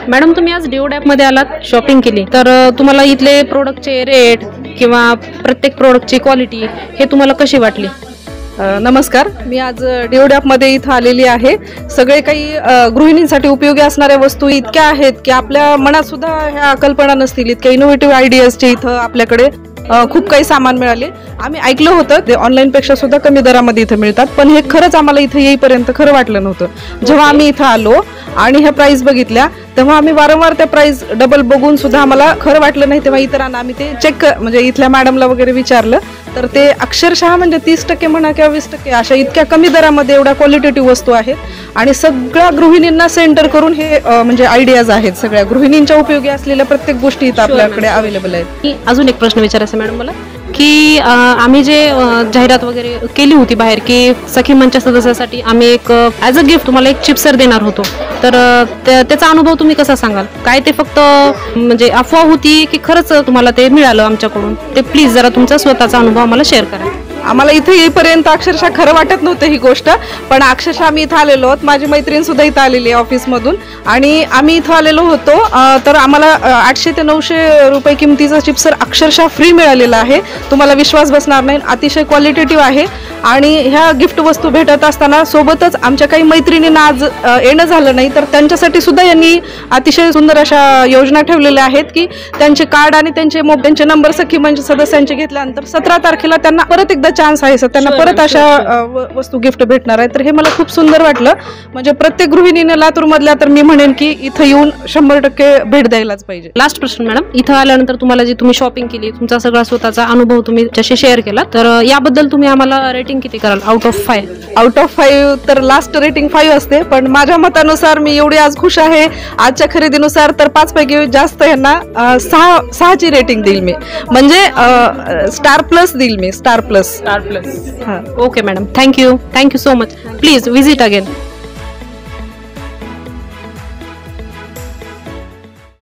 Madam, तुम्ही आज Dio ॲपमध्ये आलात, शॉपिंग केली, तर तुम्हाला इथले प्रोडक्टचे रेट किंवा प्रत्येक प्रोडक्टची क्वालिटी हे तुम्हाला कशी वाटली? नमस्कार, मी आज डिओ ॲपमध्ये इथं आलेली आहे. सगळे काही गृहिणींसाठी उपयोगी असणाऱ्या वस्तू इतक्या आहेत की आपल्या मनात सुद्धा ह्या कल्पना नसतील. इतक्या इनोव्हेटिव्ह आयडियाजचे इथं आपल्याकडे खूप काही सामान मिळाले. आम्ही ऐकलं होतं ते ऑनलाईनपेक्षा सुद्धा कमी दरामध्ये इथं मिळतात, पण हे खरंच आम्हाला इथं येईपर्यंत खरं वाटलं नव्हतं. जेव्हा आम्ही इथं आलो आणि ह्या प्राईस बघितल्या तेव्हा आम्ही वारंवार त्या प्राईस डबल बघून सुद्धा आम्हाला खरं वाटलं नाही. तेव्हा इतरांना आम्ही ते चेक म्हणजे इथल्या मॅडमला वगैरे विचारलं तर ते अक्षरशः म्हणजे 30% म्हणा किंवा 20% अशा इतक्या कमी दरामध्ये एवढ्या क्वालिटेटिव्ह वस्तू आहेत. आणि सगळ्या गृहिणींना सेंटर करून हे म्हणजे आयडियाज आहेत. सगळ्या गृहिणींच्या उपयोगी असलेल्या प्रत्येक गोष्टी इथं आपल्याकडे अवेलेबल आहेत. अजून एक प्रश्न विचारायचा मॅडम मला की आम्ही जे जाहिरात वगैरे केली होती बाहेर की सखी मंच सदस्यासाठी आम्ही एक ॲज अ गिफ्ट तुम्हाला एक चिप्सर देणार होतो, तर त्याचा अनुभव तुम्ही कसा सांगाल? काय ते फक्त म्हणजे अफवा होती की खरंच तुम्हाला ते मिळालं आमच्याकडून? ते प्लीज जरा तुमचा स्वतःचा अनुभव आम्हाला शेअर करा. आम्हाला इथे येईपर्यंत अक्षरशः खरं वाटत नव्हतं ही गोष्ट, पण अक्षरशः आम्ही इथं आलेलो आहोत. माझी मैत्रीण सुद्धा इथं आलेली आहे ऑफिसमधून आणि आम्ही इथं आलेलो होतो. तर आम्हाला 800 ते 900 रुपये किमतीचा चिप्सर अक्षरशः फ्री मिळालेला आहे. तुम्हाला विश्वास बसणार नाही, अतिशय क्वालिटेटिव्ह आहे. आणि ह्या गिफ्ट वस्तू भेटत असताना सोबतच आमच्या काही मैत्रिणींना आज येणं झालं नाही, तर त्यांच्यासाठी सुद्धा यांनी अतिशय सुंदर अशा योजना ठेवलेल्या आहेत की त्यांचे कार्ड आणि त्यांचे नंबर सखी मंच सदस्यांचे घेतल्यानंतर 17 तारखेला त्यांना परत एकदा चान्स आहे, सर त्यांना परत अशा वस्तू गिफ्ट भेटणार आहे. तर हे मला खूप सुंदर वाटलं. म्हणजे प्रत्येक गृहिणीने लातूर मधल्या तर मी म्हणेन की इथं येऊन 100% भेट द्यायलाच पाहिजे. लास्ट प्रश्न मॅडम, इथं आल्यानंतर तुम्हाला जी तुम्ही शॉपिंग केली, तुमचा सगळा स्वतःचा अनुभव तुम्ही जसे शेअर केला, तर याबद्दल तुम्ही आम्हाला रेटिंग किती कराल आउट ऑफ 5? आउट ऑफ 5 तर लास्ट रेटिंग 5 असते, पण माझ्या मतानुसार मी एवढी आज खुश आहे आजच्या खरेदीनुसार, तर 5 पैकी जास्त यांना 6ची रेटिंग देईल मी. म्हणजे स्टार प्लस देईल मी, Star Plus. Okay madam, thank you so much. Please visit again.